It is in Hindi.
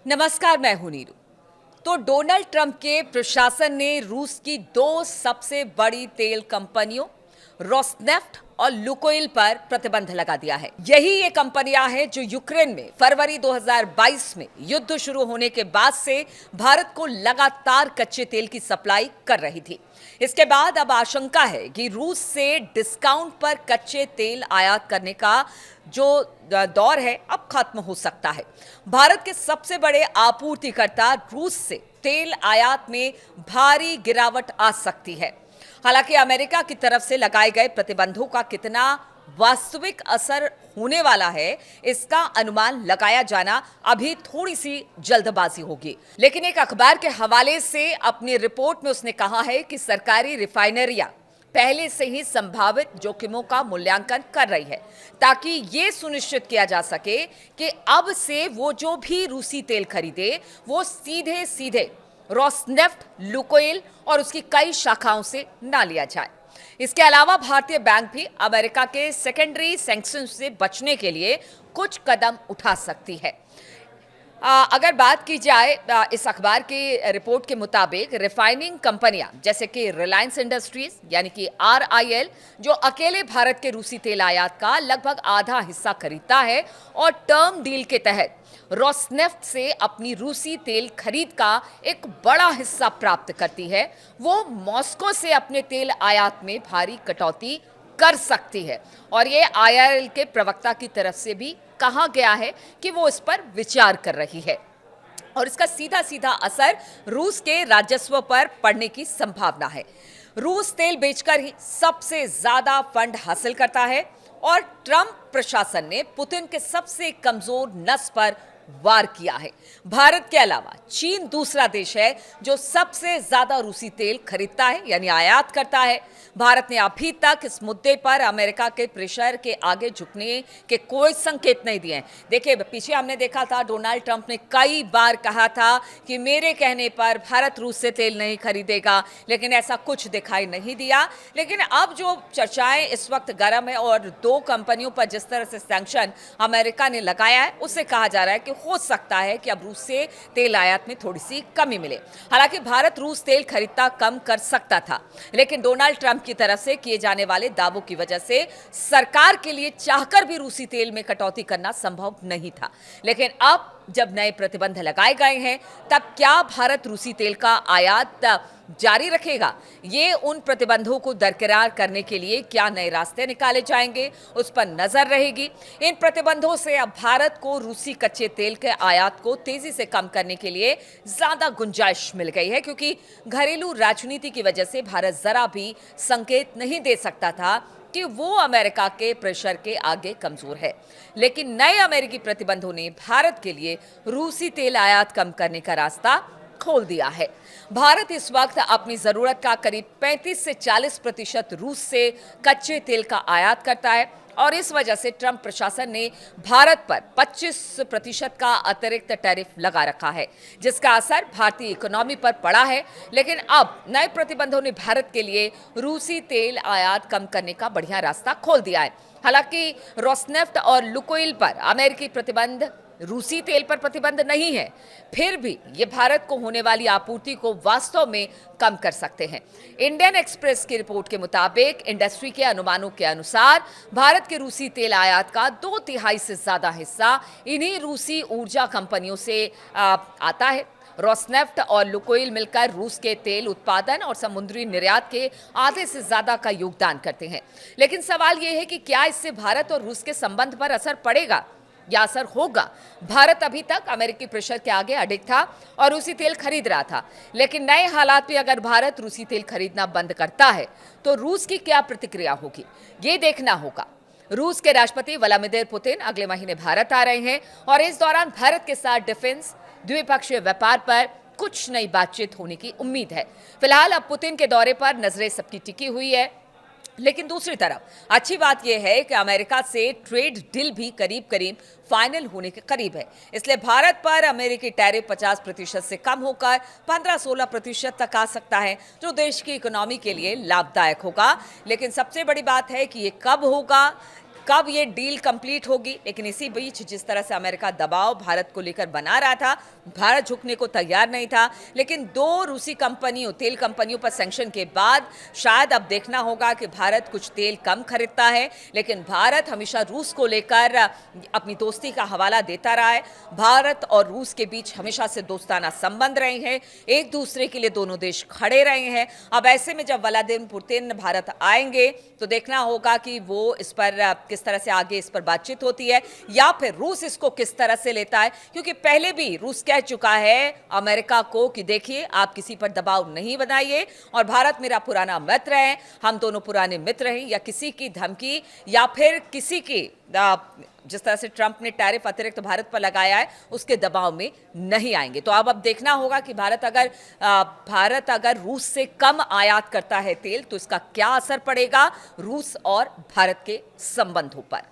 नमस्कार, मैं हूं नीरू। तो डोनाल्ड ट्रंप के प्रशासन ने रूस की दो सबसे बड़ी तेल कंपनियों रोसनेफ्ट और लुकोइल पर प्रतिबंध लगा दिया है। यही ये कंपनियां हैं जो यूक्रेन में फरवरी 2022 में युद्ध शुरू होने के बाद से भारत को लगातार कच्चे तेल की सप्लाई कर रही थी। इसके बाद अब आशंका है कि रूस से डिस्काउंट पर कच्चे तेल आयात करने का जो दौर है अब खत्म हो सकता है। भारत के सबसे बड़े आपूर्तिकर्ता रूस से तेल आयात में भारी गिरावट आ सकती है। हालांकि अमेरिका की तरफ से लगाए गए प्रतिबंधों का कितना वास्तविक असर होने वाला है, इसका अनुमान लगाया जाना अभी थोड़ी सी जल्दबाजी होगी। लेकिन एक अखबार के हवाले से अपनी रिपोर्ट में उसने कहा है कि सरकारी रिफाइनरियां पहले से ही संभावित जोखिमों का मूल्यांकन कर रही है, ताकि ये सुनिश्चित किया जा सके कि अब से वो जो भी रूसी तेल खरीदे वो सीधे सीधे रोसनेफ्ट, लुकोइल और उसकी कई शाखाओं से ना लिया जाए। इसके अलावा भारतीय बैंक भी अमेरिका के सेकेंडरी सैंक्शन से बचने के लिए कुछ कदम उठा सकती है। अगर बात की जाए इस अखबार की रिपोर्ट के मुताबिक रिफाइनिंग कंपनियां जैसे कि रिलायंस इंडस्ट्रीज यानी कि RIL, जो अकेले भारत के रूसी तेल आयात का लगभग आधा हिस्सा खरीदता है और टर्म डील के तहत रोसनेफ्ट से अपनी रूसी तेल खरीद का एक बड़ा हिस्सा प्राप्त करती है, वो मॉस्को से अपने तेल आयात में भारी कटौती कर सकती है। और ये IRL के प्रवक्ता की तरफ से भी कहा गया है कि वो इस पर विचार कर रही है और इसका सीधा सीधा असर रूस के राजस्व पर पड़ने की संभावना है। रूस तेल बेचकर ही सबसे ज्यादा फंड हासिल करता है और ट्रंप प्रशासन ने पुतिन के सबसे कमजोर नस पर वार किया है। भारत के अलावा चीन दूसरा देश है जो सबसे ज्यादा रूसी तेल खरीदता है यानी आयात करता है। भारत ने अभी तक इस मुद्दे पर अमेरिका के प्रेशर के आगे झुकने के कोई संकेत नहीं दिए हैं। देखिए, पीछे हमने देखा था डोनाल्ड ट्रंप ने कई बार कहा था कि मेरे कहने पर भारत रूस से तेल नहीं खरीदेगा, लेकिन ऐसा कुछ दिखाई नहीं दिया। लेकिन अब जो चर्चाएं इस वक्त गर्म है और दो कंपनियों पर जिस तरह से सैंक्शन अमेरिका ने लगाया है, उससे कहा जा रहा है कि हो सकता है कि अब रूस से तेल आयात में थोड़ी सी कमी मिले। हालांकि भारत रूस तेल खरीदता कम कर सकता था, लेकिन डोनाल्ड ट्रंप की तरफ से किए जाने वाले दावों की वजह से सरकार के लिए चाहकर भी रूसी तेल में कटौती करना संभव नहीं था। लेकिन अब जब नए प्रतिबंध लगाए गए हैं, तब क्या भारत रूसी तेल का आयात जारी रखेगा? ये उन प्रतिबंधों को दरकिरार करने के लिए क्या नए रास्ते निकाले जाएंगे, उस पर नजर रहेगी। इन प्रतिबंधों से अब भारत को रूसी कच्चे तेल के आयात को तेजी से कम करने के लिए ज्यादा गुंजाइश मिल गई है, क्योंकि घरेलू राजनीति की वजह से भारत जरा भी संकेत नहीं दे सकता था कि वो अमेरिका के प्रेशर के आगे कमजोर है। लेकिन नए अमेरिकी प्रतिबंधों ने भारत के लिए रूसी तेल आयात कम करने का रास्ता खोल दिया है। भारत इस वक्त अपनी जरूरत का करीब 35 से 40% रूस से कच्चे तेल का आयात करता है और इस वजह से ट्रंप प्रशासन ने भारत पर 25% का अतिरिक्त टैरिफ लगा रखा है, जिसका असर भारतीय इकोनॉमी पर पड़ा है। लेकिन अब नए प्रतिबंधों ने भारत के लिए रूसी तेल आयात कम करने का बढ़िया रास्ता खोल दिया है। हालांकि रोसनेफ्ट और लुकोइल पर अमेरिकी प्रतिबंध रूसी तेल पर प्रतिबंध नहीं है, फिर भी ये भारत को होने वाली आपूर्ति को वास्तव में कम कर सकते हैं। इंडियन एक्सप्रेस की रिपोर्ट के मुताबिक इंडस्ट्री के अनुमानों के अनुसार भारत के रूसी तेल आयात का 2/3 से ज्यादा हिस्सा इन्हीं रूसी ऊर्जा कंपनियों से आता है। रोसनेफ्ट और लुकोइल मिलकर रूस के तेल उत्पादन और समुद्री निर्यात के आधे से ज्यादा का योगदान करते हैं। लेकिन सवाल यह है कि क्या इससे भारत और रूस के संबंध पर असर पड़ेगा या असर होगा? भारत अभी तक अमेरिकी प्रेशर के आगे अडिग था और रूसी तेल खरीद रहा था, लेकिन नए हालात में अगर भारत रूसी तेल खरीदना बंद करता है तो रूस की क्या प्रतिक्रिया होगी, ये देखना होगा। रूस के राष्ट्रपति व्लादिमीर पुतिन अगले महीने भारत आ रहे हैं और इस दौरान भारत के साथ डिफेंस, द्विपक्षीय व्यापार पर कुछ नई बातचीत होने की उम्मीद है। फिलहाल अब पुतिन के दौरे पर नजरें सबकी टिकी हुई है, लेकिन दूसरी तरफ अच्छी बात यह है कि अमेरिका से ट्रेड डील भी करीब करीब फाइनल होने के करीब है। इसलिए भारत पर अमेरिकी टैरिफ 50% से कम होकर 15-16% तक आ सकता है, जो देश की इकोनॉमी के लिए लाभदायक होगा। लेकिन सबसे बड़ी बात है कि ये कब होगा, कब ये डील कंप्लीट होगी। लेकिन इसी बीच जिस तरह से अमेरिका दबाव भारत को लेकर बना रहा था, भारत झुकने को तैयार नहीं था। लेकिन दो रूसी कंपनियों, तेल कंपनियों पर सैंक्शन के बाद शायद अब देखना होगा कि भारत कुछ तेल कम खरीदता है, लेकिन भारत हमेशा रूस को लेकर अपनी दोस्ती का हवाला देता रहा है। भारत और रूस के बीच हमेशा से दोस्ताना संबंध रहे हैं, एक दूसरे के लिए दोनों देश खड़े रहे हैं। अब ऐसे में जब व्लादिमीर पुतिन भारत आएंगे तो देखना होगा कि वो इस पर किस तरह से आगे इस पर बातचीत होती है, या फिर रूस इसको किस तरह से लेता है। क्योंकि पहले भी रूस कह चुका है अमेरिका को कि देखिए, आप किसी पर दबाव नहीं बनाइए, और भारत मेरा पुराना मित्र है, हम दोनों पुराने मित्र हैं, या किसी की धमकी या फिर किसी की जिस तरह से ट्रंप ने टैरिफ अतिरिक्त भारत पर लगाया है उसके दबाव में नहीं आएंगे। तो अब देखना होगा कि भारत अगर रूस से कम आयात करता है तेल तो इसका क्या असर पड़ेगा रूस और भारत के संबंधों पर।